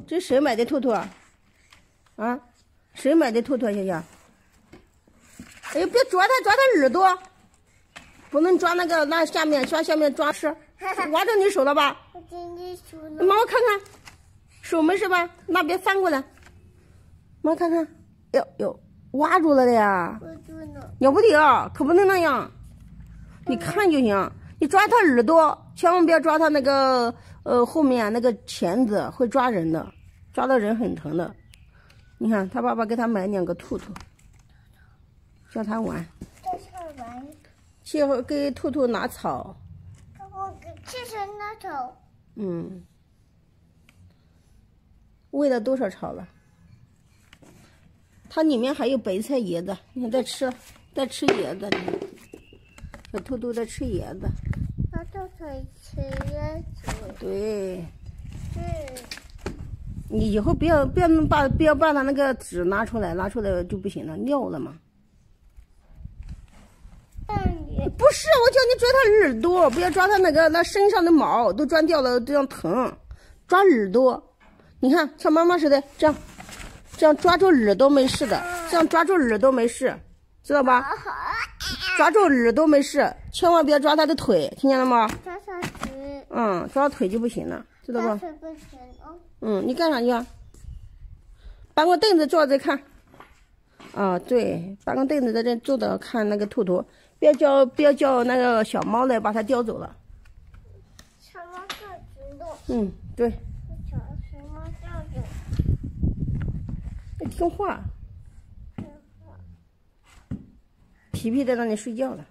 这谁买的兔兔啊？啊，谁买的兔兔？小小，哎呀，别抓它耳朵，不能抓那下面抓吃，挖着你手了吧？我今天手了。妈妈看看，手没事吧？那别翻过来，妈看看，哟，挖住了的呀！我住了。要不得，可不能那样，你看就行。你抓它耳朵，千万不要抓它那个后面那个钳子，会抓人的，抓到人很疼的。你看他爸爸给他买2个兔兔，叫他玩。在这玩。去给兔兔拿草。我给吃成那草。嗯。喂了多少草了？它里面还有白菜叶子，你看在吃叶子，你看小兔兔在吃叶子。它就可以吃叶子。对。对。你以后不要把它那个纸拿出来就不行了，尿了嘛。不是，我叫你抓它耳朵，不要抓它那身上的毛，都抓掉了，这样疼。抓耳朵，你看像妈妈似的，这样抓住耳朵没事的，这样抓住耳朵没事，知道吧？抓住耳朵没事，千万不要抓它的腿，听见了吗？抓它腿。抓腿就不行了，知道吧？抓腿不行你干啥去啊？搬个凳子坐着看。啊，对，搬个凳子在这坐着看那个兔兔，不要叫那个小猫来把它叼走了。小猫叫知道。对。小猫叫着。听话。皮皮在那里睡觉了，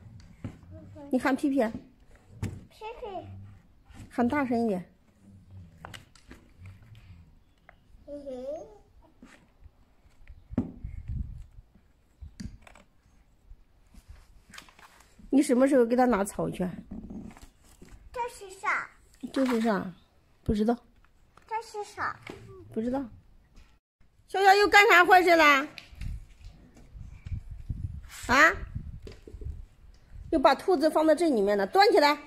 你喊皮皮。皮皮。喊大声一点。嘿嘿。你什么时候给他拿草去？这是啥？这是啥？不知道。这是啥？不知道。小小又干啥坏事啦？啊？又把兔子放在这里面了，端起来。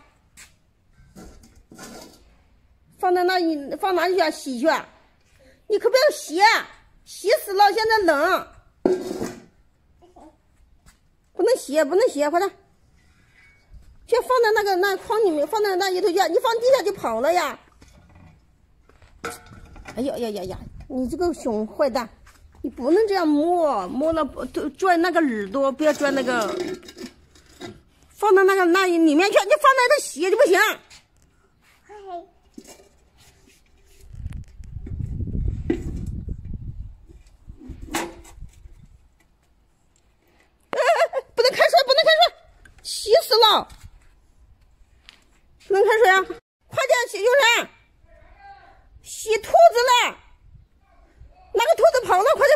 放哪里去啊？洗去啊？你可不要洗，洗死了，现在冷。不能洗，快点。先放在那筐里面，放在那里头去，你放地下就跑了呀！哎呀，你这个熊坏蛋，你不能这样摸了拽那个耳朵，不要拽那个，放到那里面去，你放在这洗就不行。不能开水，洗死了！不能开水啊！快点洗有人洗兔子了，那个兔子跑了，快点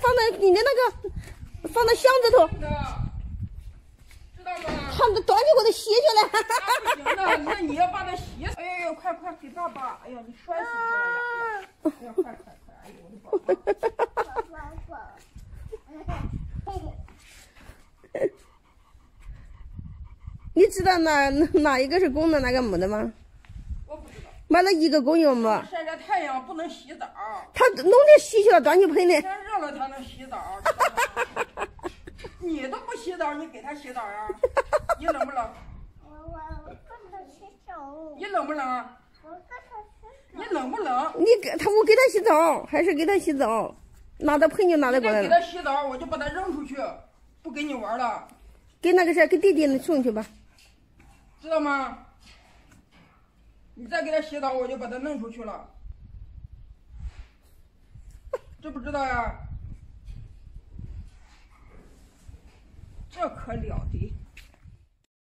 放在你的放在箱子头，知道吗？他们端起我的洗去了。不行的，你要把它洗。哎呦，快给爸爸！哎呀，你摔死他了呀！哎呀，快！哎呦，我的宝宝！你知道哪一个是公的，哪个母的吗？我不知道。买了1个公有母。晒着太阳不能洗澡。他弄点洗去了，端起盆的。天热了才能洗澡。你都不洗澡，你给他洗澡呀？你冷不冷？我跟他洗澡。你冷不冷？我跟他洗澡。你冷不冷？我给他洗澡，还是给他洗澡？拿的盆就拿得过来了。给他洗澡，我就把他扔出去，不跟你玩了。给那个谁，给弟弟送去吧。知道吗？你再给他洗澡，我就把他弄出去了。知不知道呀？这可了得。